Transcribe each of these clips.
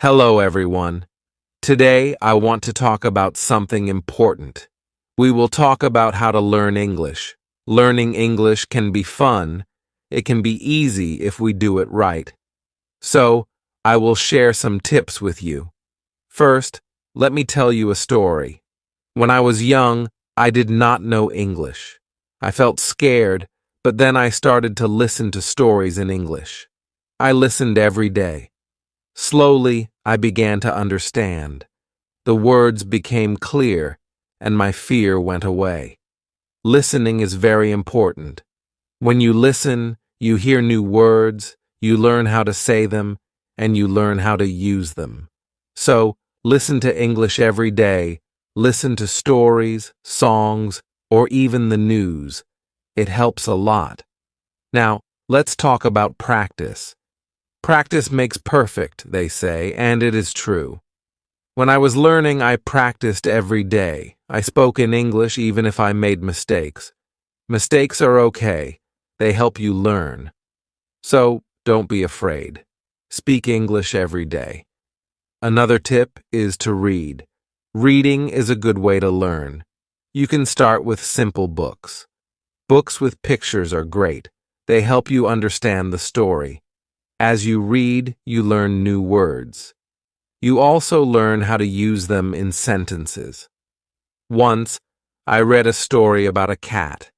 Hello, everyone. Today, I want to talk about something important. We will talk about how to learn English. Learning English can be fun. It can be easy if we do it right. So, I will share some tips with you. First, let me tell you a story. When I was young, I did not know English. I felt scared, but then I started to listen to stories in English. I listened every day. Slowly, I began to understand. The words became clear, and my fear went away. Listening is very important. When you listen, you hear new words, you learn how to say them, and you learn how to use them. So, listen to English every day. Listen to stories, songs, or even the news. It helps a lot. Now, let's talk about practice. Practice makes perfect, they say, and it is true. When I was learning, I practiced every day. I spoke in English even if I made mistakes. Mistakes are okay. They help you learn. So, don't be afraid. Speak English every day. Another tip is to read. Reading is a good way to learn. You can start with simple books. Books with pictures are great. They help you understand the story. As you read, you learn new words. You also learn how to use them in sentences. Once, I read a story about a cat.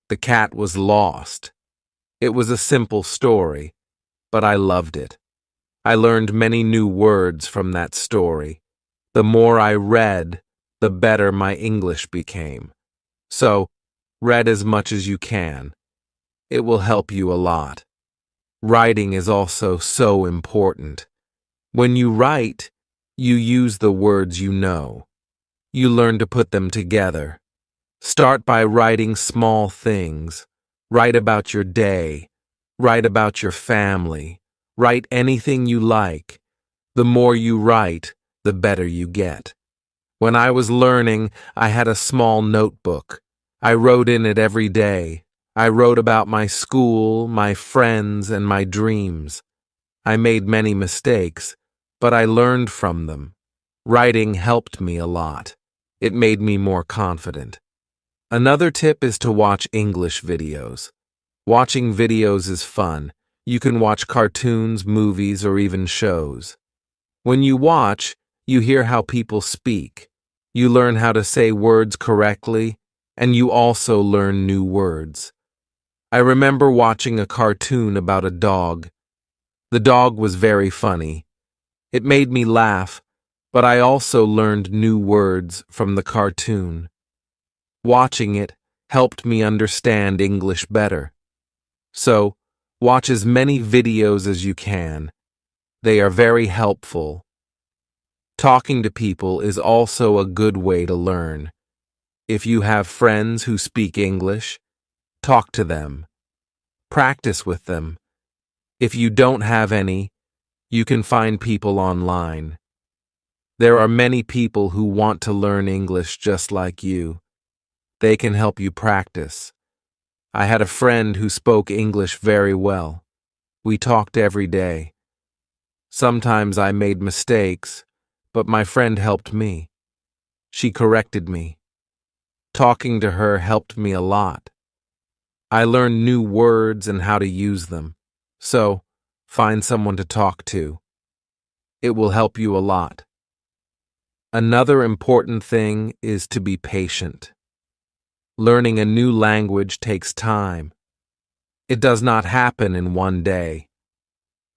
The cat was lost. It was a simple story, but I loved it. I learned many new words from that story. The more I read, the better my English became. So, read as much as you can. It will help you a lot. Writing is also so important. When you write, you use the words you know. You learn to put them together. Start by writing small things. Write about your day. Write about your family. Write anything you like. The more you write, the better you get. When I was learning, I had a small notebook. I wrote in it every day. I wrote about my school, my friends, and my dreams. I made many mistakes, but I learned from them. Writing helped me a lot. It made me more confident. Another tip is to watch English videos. Watching videos is fun. You can watch cartoons, movies, or even shows. When you watch, you hear how people speak. You learn how to say words correctly, and you also learn new words. I remember watching a cartoon about a dog. The dog was very funny. It made me laugh, but I also learned new words from the cartoon. Watching it helped me understand English better. So, watch as many videos as you can. They are very helpful. Talking to people is also a good way to learn. If you have friends who speak English, talk to them. Practice with them. If you don't have any, you can find people online. There are many people who want to learn English just like you. They can help you practice. I had a friend who spoke English very well. We talked every day. Sometimes I made mistakes, but my friend helped me. She corrected me. Talking to her helped me a lot. I learned new words and how to use them. So, find someone to talk to. It will help you a lot. Another important thing is to be patient. Learning a new language takes time. It does not happen in one day.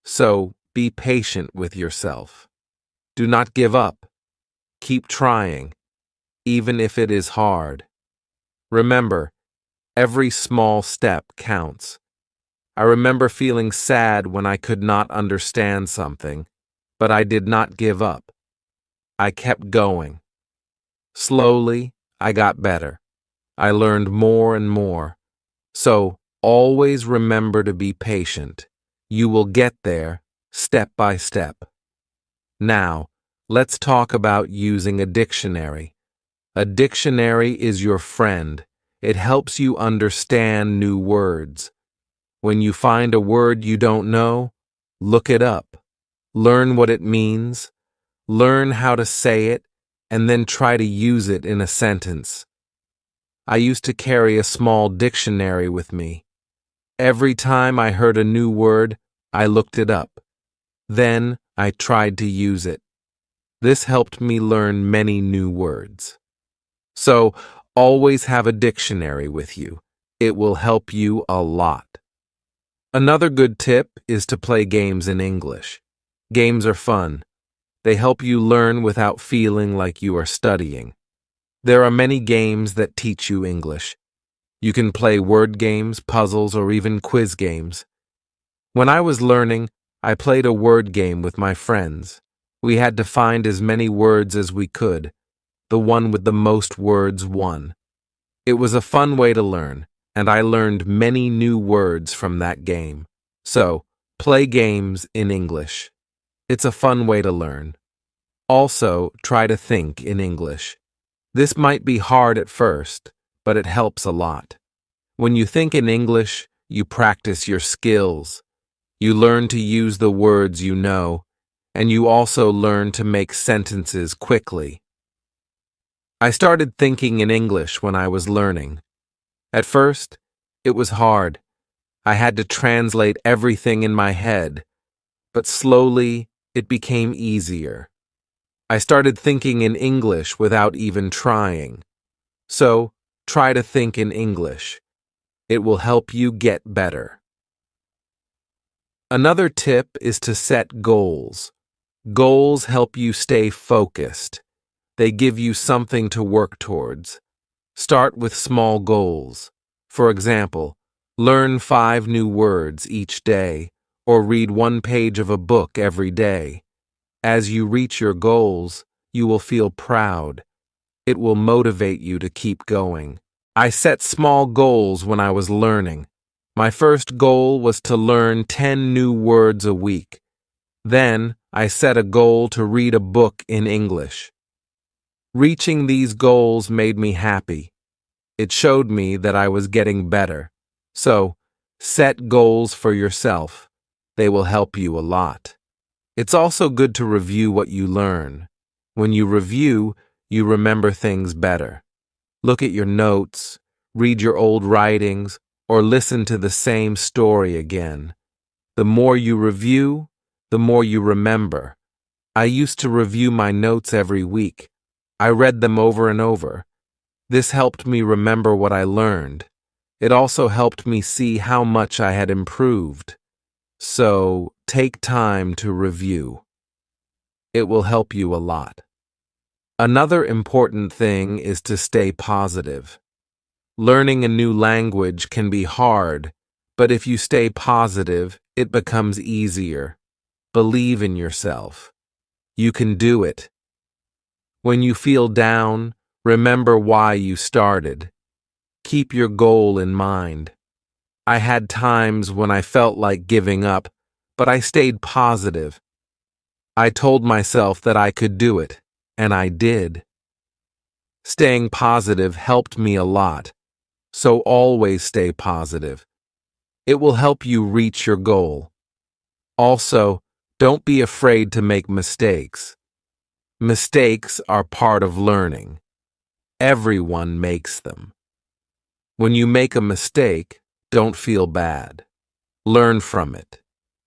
So, be patient with yourself. Do not give up. Keep trying, even if it is hard. Remember, every small step counts. I remember feeling sad when I could not understand something, but I did not give up. I kept going. Slowly, I got better. I learned more and more. So, always remember to be patient. You will get there, step by step. Now, let's talk about using a dictionary. A dictionary is your friend. It helps you understand new words. When you find a word you don't know, look it up. Learn what it means, learn how to say it, and then try to use it in a sentence. I used to carry a small dictionary with me. Every time I heard a new word, I looked it up. Then I tried to use it. This helped me learn many new words. So, always have a dictionary with you. It will help you a lot. Another good tip is to play games in English. Games are fun. They help you learn without feeling like you are studying. There are many games that teach you English. You can play word games, puzzles, or even quiz games. When I was learning, I played a word game with my friends. We had to find as many words as we could. The one with the most words won. It was a fun way to learn, and I learned many new words from that game. So, play games in English. It's a fun way to learn. Also, try to think in English. This might be hard at first, but it helps a lot. When you think in English, you practice your skills. You learn to use the words you know, and you also learn to make sentences quickly. I started thinking in English when I was learning. At first, it was hard. I had to translate everything in my head, but slowly it became easier. I started thinking in English without even trying. So, try to think in English. It will help you get better. Another tip is to set goals. Goals help you stay focused. They give you something to work towards. Start with small goals. For example, learn 5 new words each day, or read 1 page of a book every day. As you reach your goals, you will feel proud. It will motivate you to keep going. I set small goals when I was learning. My first goal was to learn 10 new words a week. Then, I set a goal to read a book in English. Reaching these goals made me happy. It showed me that I was getting better. So, set goals for yourself. They will help you a lot. It's also good to review what you learn. When you review, you remember things better. Look at your notes, read your old writings, or listen to the same story again. The more you review, the more you remember. I used to review my notes every week. I read them over and over. This helped me remember what I learned. It also helped me see how much I had improved. So, take time to review. It will help you a lot. Another important thing is to stay positive. Learning a new language can be hard, but if you stay positive, it becomes easier. Believe in yourself. You can do it. When you feel down, remember why you started. Keep your goal in mind. I had times when I felt like giving up, but I stayed positive. I told myself that I could do it, and I did. Staying positive helped me a lot, so always stay positive. It will help you reach your goal. Also, don't be afraid to make mistakes. Mistakes are part of learning. Everyone makes them. When you make a mistake, don't feel bad. Learn from it.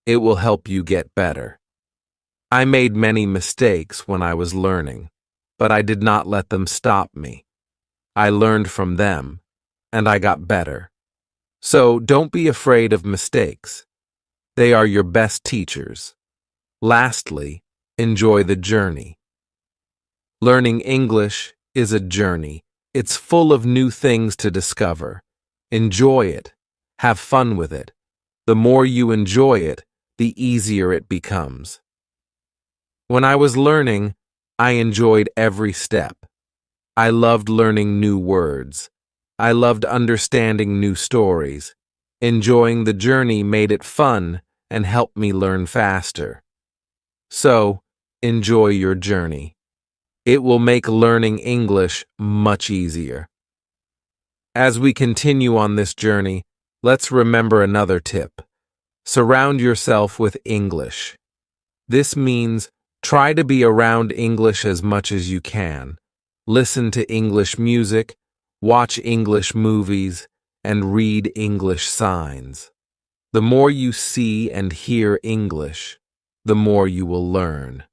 It will help you get better. I made many mistakes when I was learning, but I did not let them stop me. I learned from them, and I got better. So don't be afraid of mistakes. They are your best teachers. Lastly, enjoy the journey. Learning English is a journey. It's full of new things to discover. Enjoy it. Have fun with it. The more you enjoy it, the easier it becomes. When I was learning, I enjoyed every step. I loved learning new words. I loved understanding new stories. Enjoying the journey made it fun and helped me learn faster. So, enjoy your journey. It will make learning English much easier. As we continue on this journey, let's remember another tip. Surround yourself with English. This means try to be around English as much as you can. Listen to English music, watch English movies, and read English signs. The more you see and hear English, the more you will learn.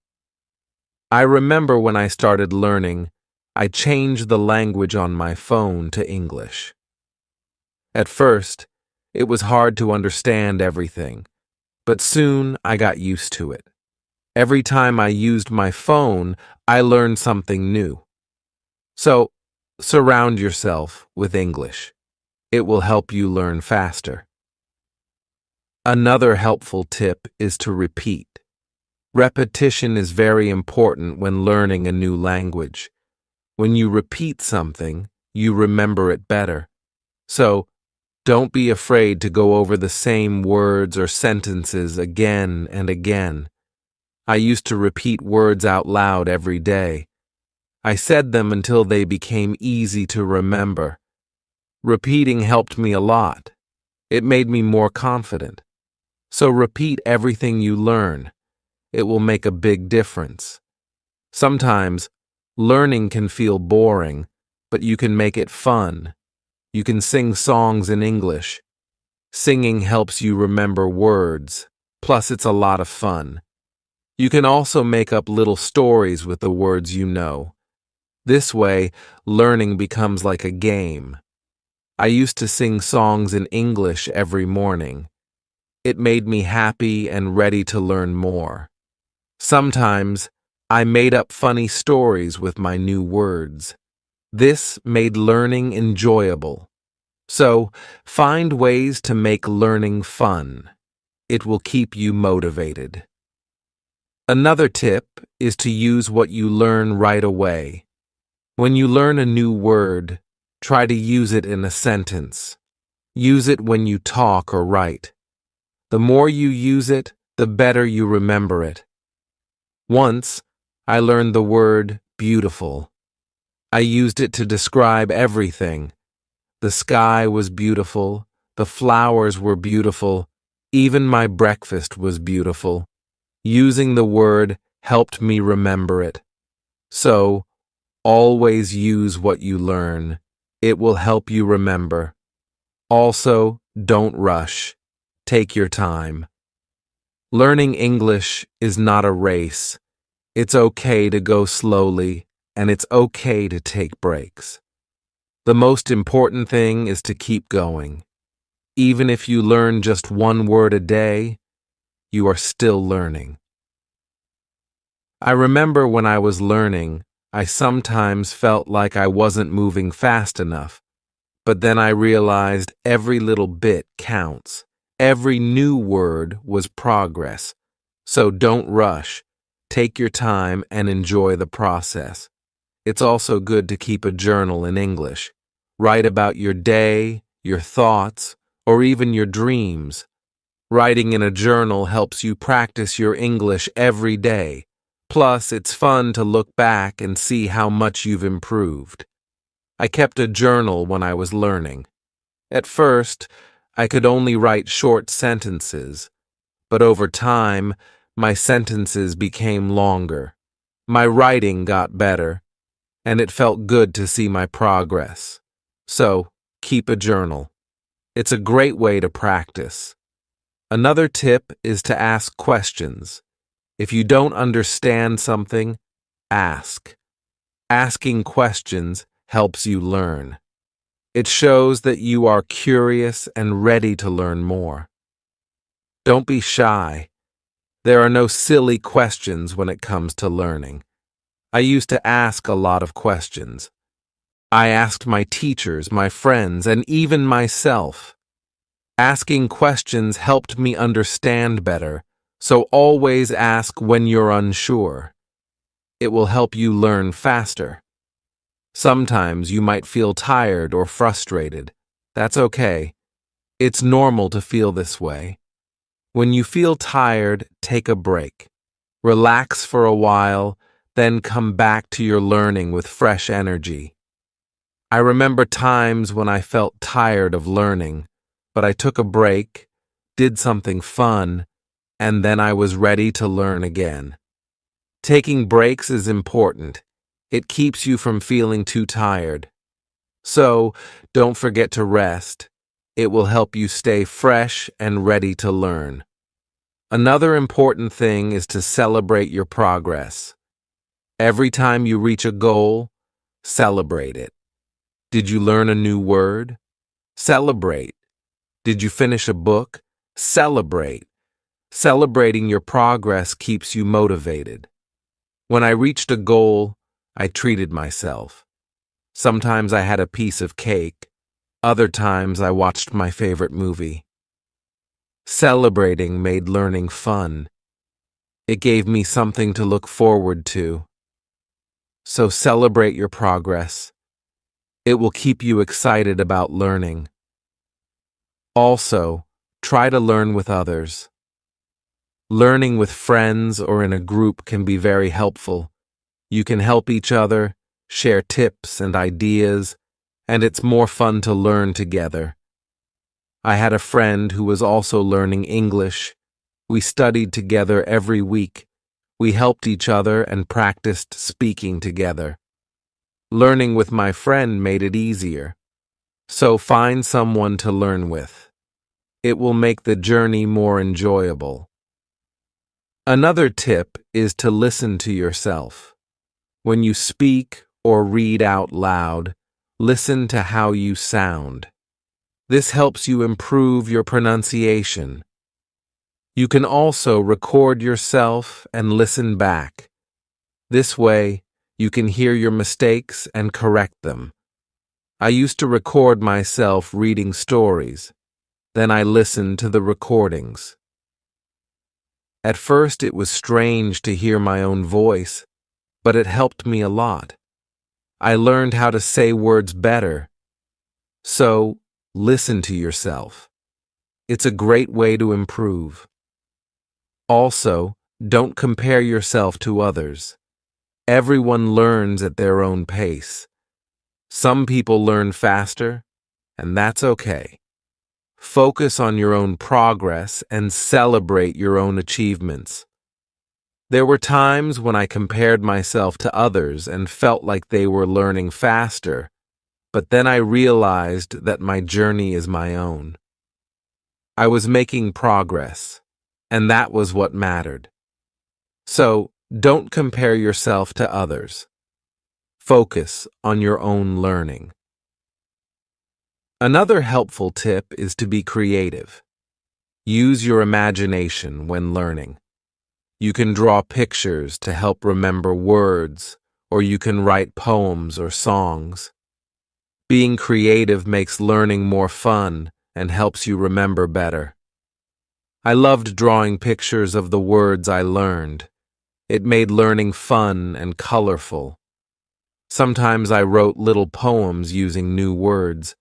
I remember when I started learning, I changed the language on my phone to English. At first, it was hard to understand everything, but soon I got used to it. Every time I used my phone, I learned something new. So, surround yourself with English. It will help you learn faster. Another helpful tip is to repeat. Repetition is very important when learning a new language. When you repeat something, you remember it better. So, don't be afraid to go over the same words or sentences again and again. I used to repeat words out loud every day. I said them until they became easy to remember. Repeating helped me a lot. It made me more confident. So repeat everything you learn. It will make a big difference. Sometimes, learning can feel boring, but you can make it fun. You can sing songs in English. Singing helps you remember words, plus it's a lot of fun. You can also make up little stories with the words you know. This way, learning becomes like a game. I used to sing songs in English every morning. It made me happy and ready to learn more. Sometimes, I made up funny stories with my new words. This made learning enjoyable. So, find ways to make learning fun. It will keep you motivated. Another tip is to use what you learn right away. When you learn a new word, try to use it in a sentence. Use it when you talk or write. The more you use it, the better you remember it. Once, I learned the word beautiful. I used it to describe everything. The sky was beautiful, the flowers were beautiful, even my breakfast was beautiful. Using the word helped me remember it. So, always use what you learn. It will help you remember. Also, don't rush. Take your time. Learning English is not a race. It's okay to go slowly, and it's okay to take breaks. The most important thing is to keep going. Even if you learn just one word a day, you are still learning. I remember when I was learning, I sometimes felt like I wasn't moving fast enough, but then I realized every little bit counts. Every new word was progress. So don't rush. Take your time and enjoy the process. It's also good to keep a journal in English. Write about your day, your thoughts, or even your dreams. Writing in a journal helps you practice your English every day. Plus, it's fun to look back and see how much you've improved. I kept a journal when I was learning. At first, I could only write short sentences, but over time, my sentences became longer. My writing got better, and it felt good to see my progress. So, keep a journal. It's a great way to practice. Another tip is to ask questions. If you don't understand something, ask. Asking questions helps you learn. It shows that you are curious and ready to learn more. Don't be shy. There are no silly questions when it comes to learning. I used to ask a lot of questions. I asked my teachers, my friends, and even myself. Asking questions helped me understand better, so always ask when you're unsure. It will help you learn faster. Sometimes you might feel tired or frustrated. That's okay. It's normal to feel this way. When you feel tired, take a break. Relax for a while, then come back to your learning with fresh energy. I remember times when I felt tired of learning, but I took a break, did something fun, and then I was ready to learn again. Taking breaks is important. It keeps you from feeling too tired. So, don't forget to rest. It will help you stay fresh and ready to learn. Another important thing is to celebrate your progress. Every time you reach a goal, celebrate it. Did you learn a new word? Celebrate. Did you finish a book? Celebrate. Celebrating your progress keeps you motivated. When I reached a goal, I treated myself. Sometimes I had a piece of cake. Other times I watched my favorite movie. Celebrating made learning fun. It gave me something to look forward to. So celebrate your progress. It will keep you excited about learning. Also, try to learn with others. Learning with friends or in a group can be very helpful. You can help each other, share tips and ideas, and it's more fun to learn together. I had a friend who was also learning English. We studied together every week. We helped each other and practiced speaking together. Learning with my friend made it easier. So find someone to learn with. It will make the journey more enjoyable. Another tip is to listen to yourself. When you speak or read out loud, listen to how you sound. This helps you improve your pronunciation. You can also record yourself and listen back. This way, you can hear your mistakes and correct them. I used to record myself reading stories. Then I listened to the recordings. At first, it was strange to hear my own voice, but it helped me a lot. I learned how to say words better. So, listen to yourself. It's a great way to improve. Also, don't compare yourself to others. Everyone learns at their own pace. Some people learn faster, and that's okay. Focus on your own progress and celebrate your own achievements. There were times when I compared myself to others and felt like they were learning faster, but then I realized that my journey is my own. I was making progress, and that was what mattered. So, don't compare yourself to others. Focus on your own learning. Another helpful tip is to be creative. Use your imagination when learning. You can draw pictures to help remember words, or you can write poems or songs. Being creative makes learning more fun and helps you remember better. I loved drawing pictures of the words I learned. It made learning fun and colorful. Sometimes I wrote little poems using new words,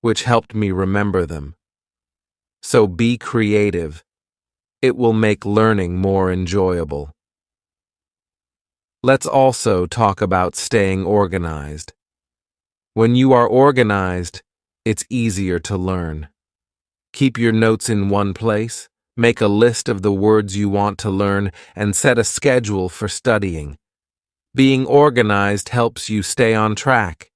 which helped me remember them. So be creative. It will make learning more enjoyable. Let's also talk about staying organized. When you are organized, it's easier to learn. Keep your notes in one place, make a list of the words you want to learn, and set a schedule for studying. Being organized helps you stay on track.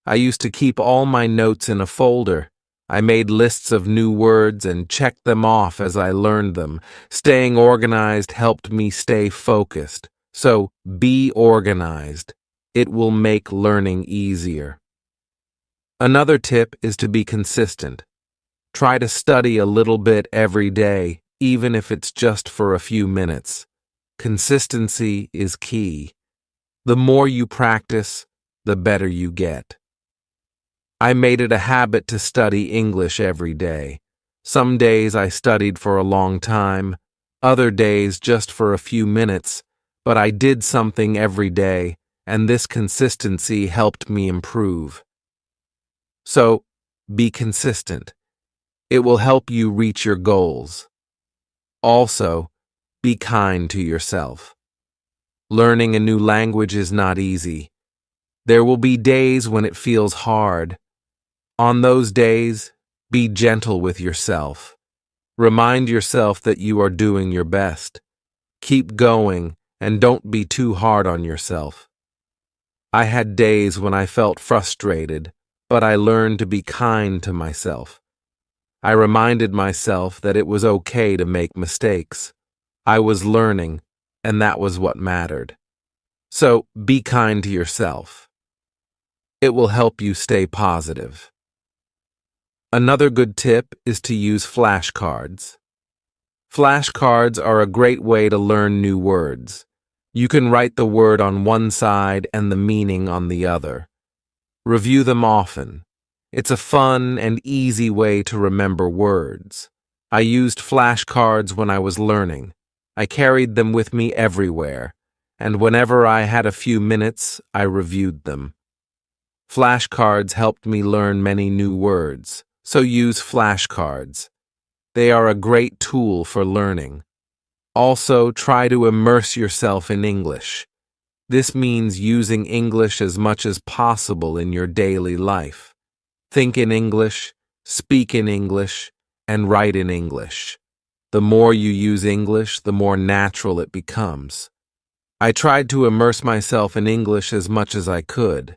I used to keep all my notes in a folder. I made lists of new words and checked them off as I learned them. Staying organized helped me stay focused. So, be organized. It will make learning easier. Another tip is to be consistent. Try to study a little bit every day, even if it's just for a few minutes. Consistency is key. The more you practice, the better you get. I made it a habit to study English every day. Some days I studied for a long time, other days just for a few minutes, but I did something every day, and this consistency helped me improve. So, be consistent. It will help you reach your goals. Also, be kind to yourself. Learning a new language is not easy. There will be days when it feels hard. On those days, be gentle with yourself. Remind yourself that you are doing your best. Keep going and don't be too hard on yourself. I had days when I felt frustrated, but I learned to be kind to myself. I reminded myself that it was okay to make mistakes. I was learning, and that was what mattered. So be kind to yourself. It will help you stay positive. Another good tip is to use flashcards. Flashcards are a great way to learn new words. You can write the word on one side and the meaning on the other. Review them often. It's a fun and easy way to remember words. I used flashcards when I was learning. I carried them with me everywhere, and whenever I had a few minutes, I reviewed them. Flashcards helped me learn many new words, so use flashcards. They are a great tool for learning. Also, try to immerse yourself in English. This means using English as much as possible in your daily life. Think in English, speak in English, and write in English. The more you use English, the more natural it becomes. I tried to immerse myself in English as much as I could.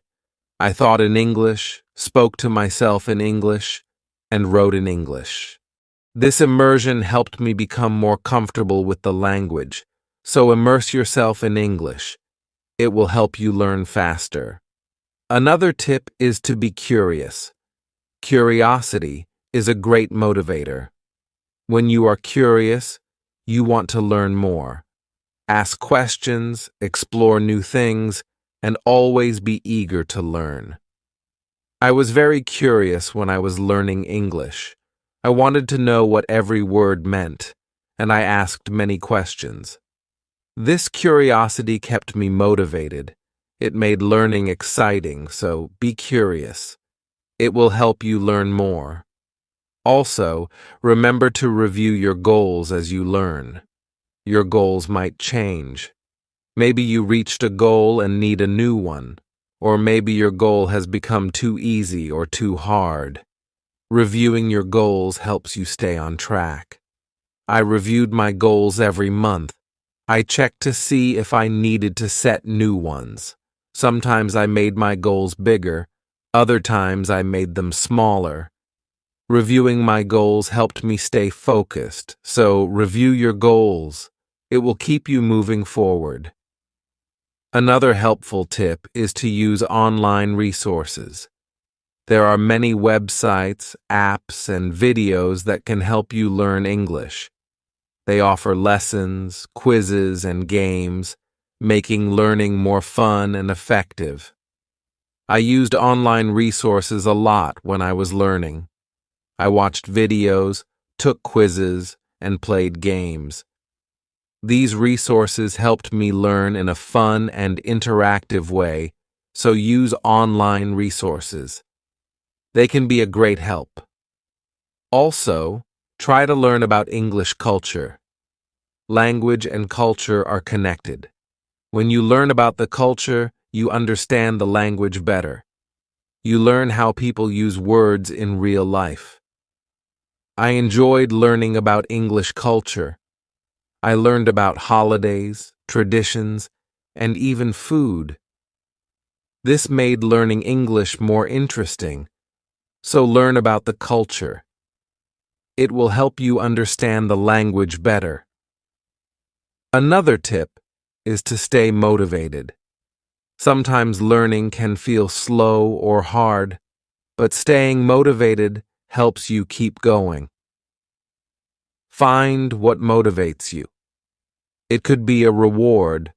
I thought in English, spoke to myself in English, and wrote in English. This immersion helped me become more comfortable with the language, so immerse yourself in English. It will help you learn faster. Another tip is to be curious. Curiosity is a great motivator. When you are curious, you want to learn more. Ask questions, explore new things, and always be eager to learn. I was very curious when I was learning English. I wanted to know what every word meant, and I asked many questions. This curiosity kept me motivated. It made learning exciting, so be curious. It will help you learn more. Also, remember to review your goals as you learn. Your goals might change. Maybe you reached a goal and need a new one, or maybe your goal has become too easy or too hard. Reviewing your goals helps you stay on track. I reviewed my goals every month. I checked to see if I needed to set new ones. Sometimes I made my goals bigger, other times I made them smaller. Reviewing my goals helped me stay focused, so review your goals. It will keep you moving forward. Another helpful tip is to use online resources. There are many websites, apps, and videos that can help you learn English. They offer lessons, quizzes, and games, making learning more fun and effective. I used online resources a lot when I was learning. I watched videos, took quizzes, and played games. These resources helped me learn in a fun and interactive way, so use online resources. They can be a great help. Also, try to learn about English culture. Language and culture are connected. When you learn about the culture, you understand the language better. You learn how people use words in real life. I enjoyed learning about English culture. I learned about holidays, traditions, and even food. This made learning English more interesting, so learn about the culture. It will help you understand the language better. Another tip is to stay motivated. Sometimes learning can feel slow or hard, but staying motivated helps you keep going. Find what motivates you. It could be a reward,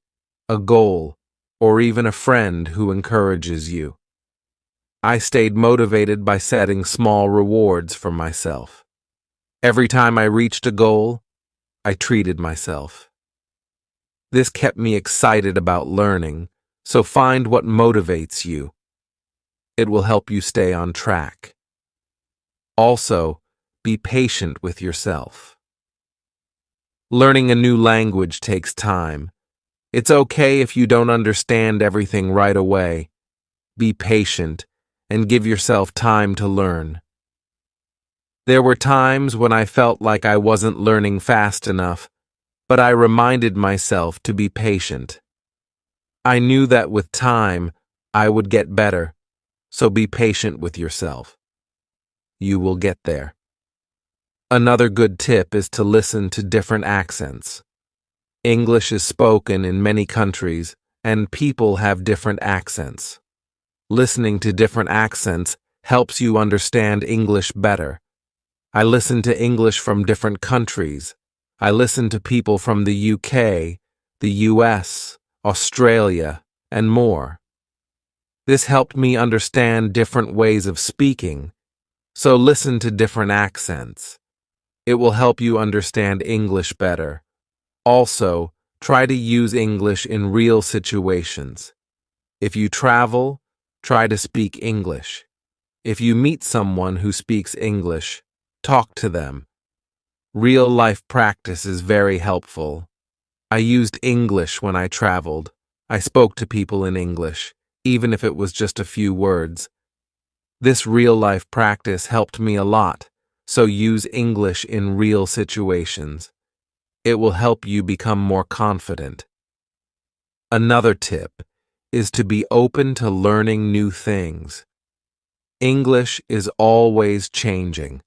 a goal, or even a friend who encourages you. I stayed motivated by setting small rewards for myself. Every time I reached a goal, I treated myself. This kept me excited about learning, so find what motivates you. It will help you stay on track. Also, be patient with yourself. Learning a new language takes time. It's okay if you don't understand everything right away. Be patient and give yourself time to learn. There were times when I felt like I wasn't learning fast enough, but I reminded myself to be patient. I knew that with time, I would get better, so be patient with yourself. You will get there. Another good tip is to listen to different accents. English is spoken in many countries, and people have different accents. Listening to different accents helps you understand English better. I listen to English from different countries. I listen to people from the UK, the US, Australia, and more. This helped me understand different ways of speaking, so listen to different accents. It will help you understand English better. Also, try to use English in real situations. If you travel, try to speak English. If you meet someone who speaks English, talk to them. Real-life practice is very helpful. I used English when I traveled. I spoke to people in English, even if it was just a few words. This real-life practice helped me a lot, so use English in real situations. It will help you become more confident. Another tip is to be open to learning new things. English is always changing.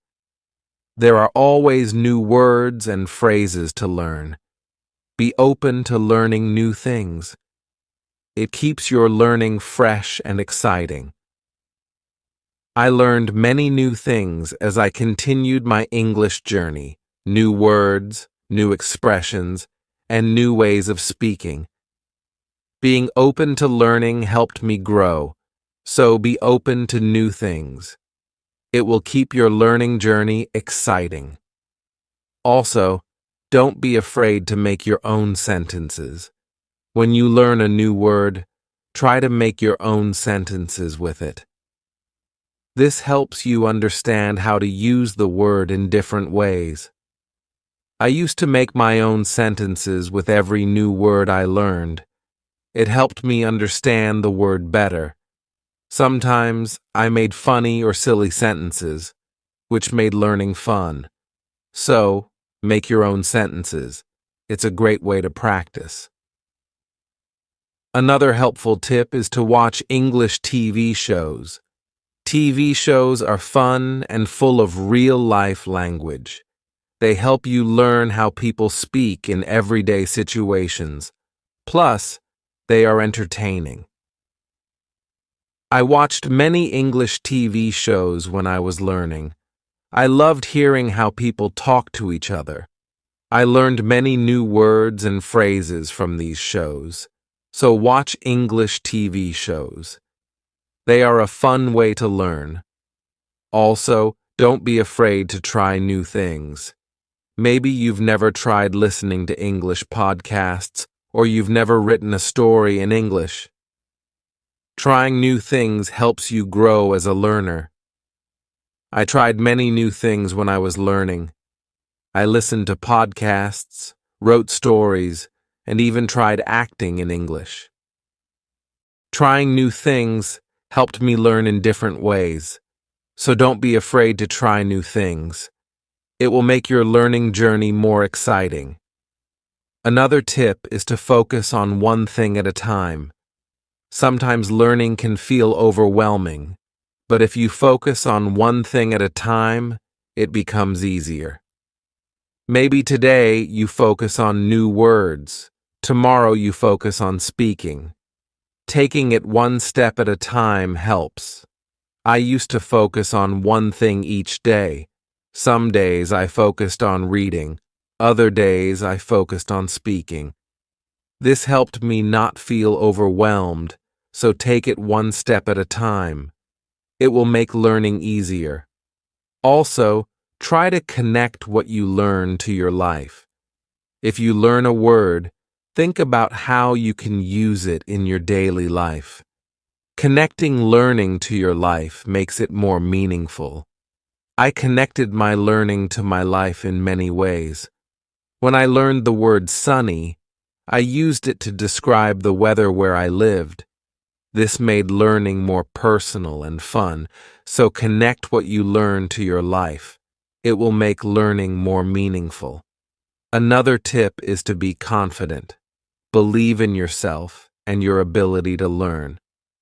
There are always new words and phrases to learn. Be open to learning new things. It keeps your learning fresh and exciting. I learned many new things as I continued my English journey, new words, new expressions, and new ways of speaking. Being open to learning helped me grow, so be open to new things. It will keep your learning journey exciting. Also, don't be afraid to make your own sentences. When you learn a new word, try to make your own sentences with it. This helps you understand how to use the word in different ways. I used to make my own sentences with every new word I learned. It helped me understand the word better. Sometimes I made funny or silly sentences, which made learning fun. So, make your own sentences. It's a great way to practice. Another helpful tip is to watch English TV shows. TV shows are fun and full of real-life language. They help you learn how people speak in everyday situations. Plus, they are entertaining. I watched many English TV shows when I was learning. I loved hearing how people talk to each other. I learned many new words and phrases from these shows. So watch English TV shows. They are a fun way to learn. Also, don't be afraid to try new things. Maybe you've never tried listening to English podcasts, or you've never written a story in English. Trying new things helps you grow as a learner. I tried many new things when I was learning. I listened to podcasts, wrote stories, and even tried acting in English. Trying new things helped me learn in different ways, so don't be afraid to try new things. It will make your learning journey more exciting. Another tip is to focus on one thing at a time. Sometimes learning can feel overwhelming, but if you focus on one thing at a time, it becomes easier. Maybe today you focus on new words. Tomorrow you focus on speaking. Taking it one step at a time helps. I used to focus on one thing each day. Some days I focused on reading. Other days I focused on speaking. This helped me not feel overwhelmed, so take it one step at a time. It will make learning easier. Also, try to connect what you learn to your life. If you learn a word, think about how you can use it in your daily life. Connecting learning to your life makes it more meaningful. I connected my learning to my life in many ways. When I learned the word sunny, I used it to describe the weather where I lived. This made learning more personal and fun, so connect what you learn to your life. It will make learning more meaningful. Another tip is to be confident. Believe in yourself and your ability to learn.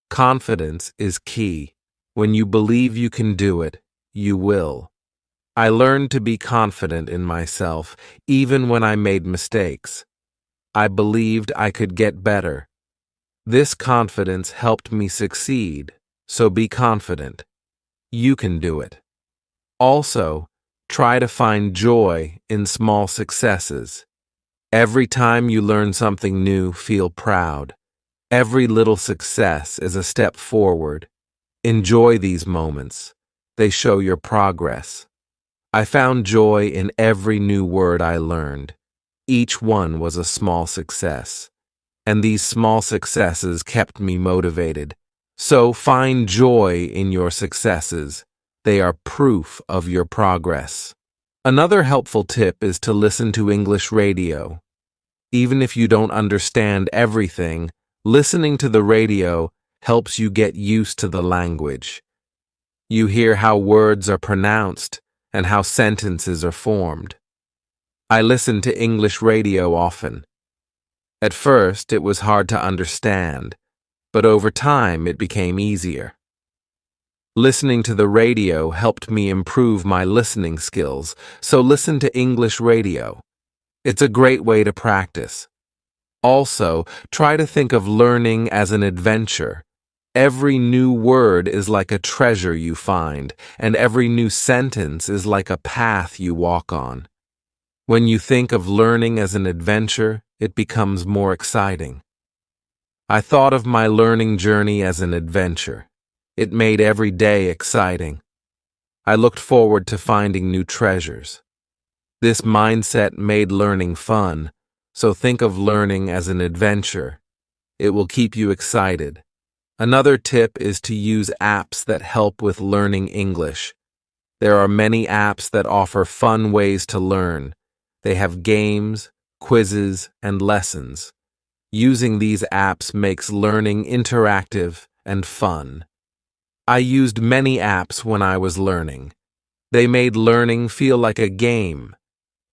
Confidence is key. When you believe you can do it, you will. I learned to be confident in myself, even when I made mistakes. I believed I could get better. This confidence helped me succeed, so be confident. You can do it. Also, try to find joy in small successes. Every time you learn something new, feel proud. Every little success is a step forward. Enjoy these moments. They show your progress. I found joy in every new word I learned. Each one was a small success. And these small successes kept me motivated. So find joy in your successes. They are proof of your progress. Another helpful tip is to listen to English radio. Even if you don't understand everything, listening to the radio helps you get used to the language. You hear how words are pronounced and how sentences are formed. I listen to English radio often. At first, it was hard to understand, but over time it became easier. Listening to the radio helped me improve my listening skills, so listen to English radio. It's a great way to practice. Also, try to think of learning as an adventure. Every new word is like a treasure you find, and every new sentence is like a path you walk on. When you think of learning as an adventure, it becomes more exciting. I thought of my learning journey as an adventure. It made every day exciting. I looked forward to finding new treasures. This mindset made learning fun, so think of learning as an adventure. It will keep you excited. Another tip is to use apps that help with learning English. There are many apps that offer fun ways to learn. They have games, quizzes, and lessons. Using these apps makes learning interactive and fun. I used many apps when I was learning. They made learning feel like a game.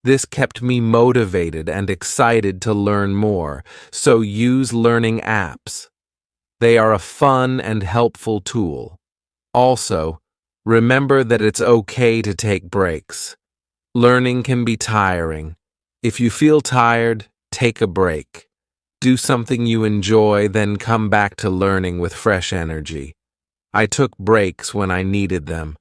This kept me motivated and excited to learn more, so use learning apps. They are a fun and helpful tool. Also, remember that it's okay to take breaks. Learning can be tiring. If you feel tired, take a break. Do something you enjoy, then come back to learning with fresh energy. I took breaks when I needed them.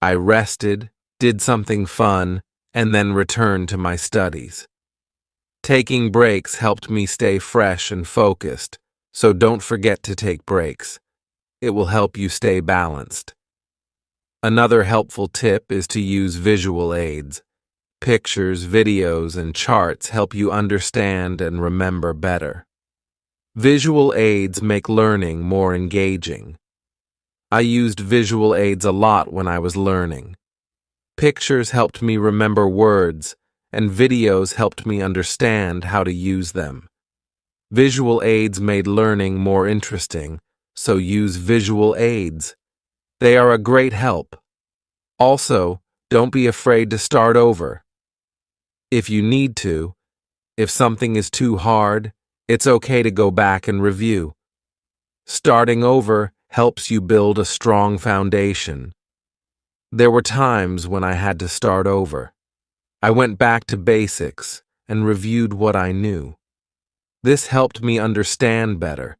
I rested, did something fun, and then returned to my studies. Taking breaks helped me stay fresh and focused, so don't forget to take breaks. It will help you stay balanced. Another helpful tip is to use visual aids. Pictures, videos, and charts help you understand and remember better. Visual aids make learning more engaging. I used visual aids a lot when I was learning. Pictures helped me remember words, and videos helped me understand how to use them. Visual aids made learning more interesting, so use visual aids. They are a great help. Also, don't be afraid to start over. If you need to, if something is too hard, it's okay to go back and review. Starting over helps you build a strong foundation. There were times when I had to start over. I went back to basics and reviewed what I knew. This helped me understand better,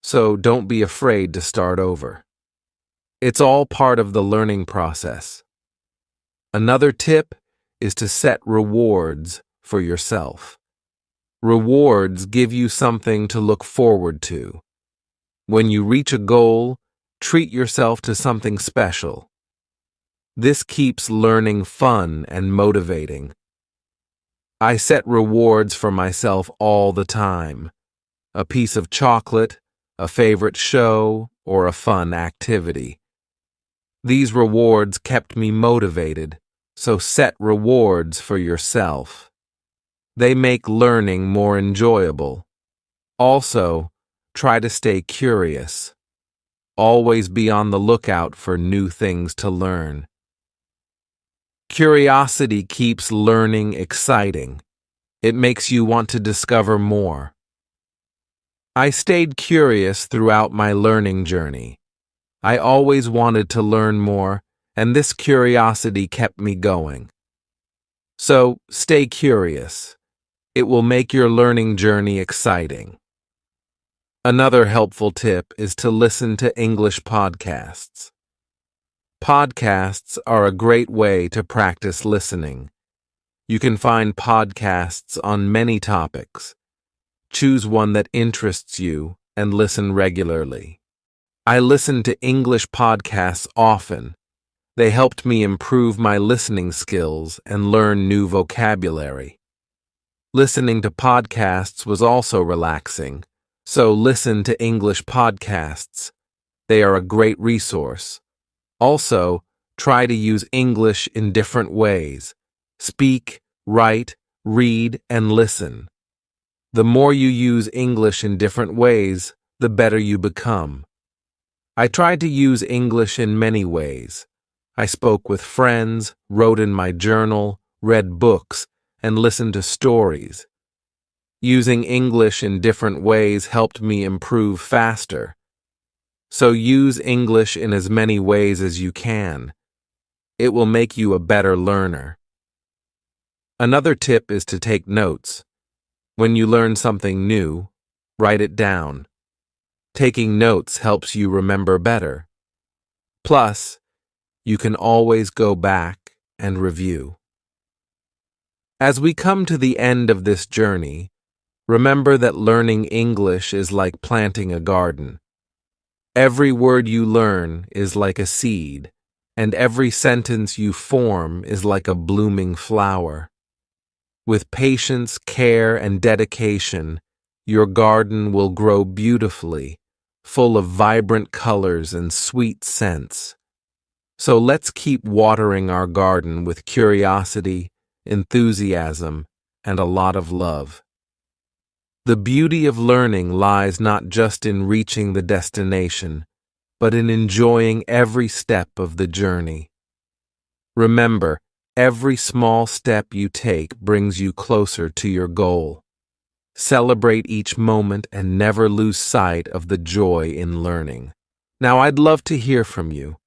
so don't be afraid to start over. It's all part of the learning process. Another tip is to set rewards for yourself. Rewards give you something to look forward to. When you reach a goal, treat yourself to something special. This keeps learning fun and motivating. I set rewards for myself all the time. A piece of chocolate, a favorite show, or a fun activity. These rewards kept me motivated, so set rewards for yourself. They make learning more enjoyable. Also, try to stay curious. Always be on the lookout for new things to learn. Curiosity keeps learning exciting. It makes you want to discover more. I stayed curious throughout my learning journey. I always wanted to learn more, and this curiosity kept me going. So, stay curious. It will make your learning journey exciting. Another helpful tip is to listen to English podcasts. Podcasts are a great way to practice listening. You can find podcasts on many topics. Choose one that interests you and listen regularly. I listen to English podcasts often. They helped me improve my listening skills and learn new vocabulary. Listening to podcasts was also relaxing, so listen to English podcasts. They are a great resource. Also, try to use English in different ways. Speak, write, read, and listen. The more you use English in different ways, the better you become. I tried to use English in many ways. I spoke with friends, wrote in my journal, read books, and listened to stories. Using English in different ways helped me improve faster. So use English in as many ways as you can. It will make you a better learner. Another tip is to take notes. When you learn something new, write it down. Taking notes helps you remember better. Plus, you can always go back and review. As we come to the end of this journey, remember that learning English is like planting a garden. Every word you learn is like a seed, and every sentence you form is like a blooming flower. With patience, care, and dedication, your garden will grow beautifully, full of vibrant colors and sweet scents. So let's keep watering our garden with curiosity, enthusiasm, and a lot of love. The beauty of learning lies not just in reaching the destination, but in enjoying every step of the journey. Remember, every small step you take brings you closer to your goal. Celebrate each moment and never lose sight of the joy in learning. Now, I'd love to hear from you.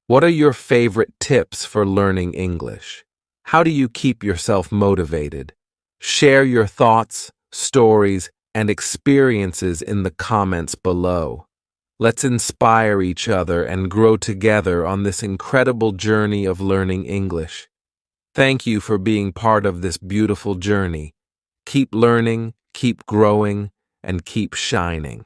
What are your favorite tips for learning English? How do you keep yourself motivated? Share your thoughts, stories, and experiences in the comments below. Let's inspire each other and grow together on this incredible journey of learning English. Thank you for being part of this beautiful journey. Keep learning, keep growing, and keep shining.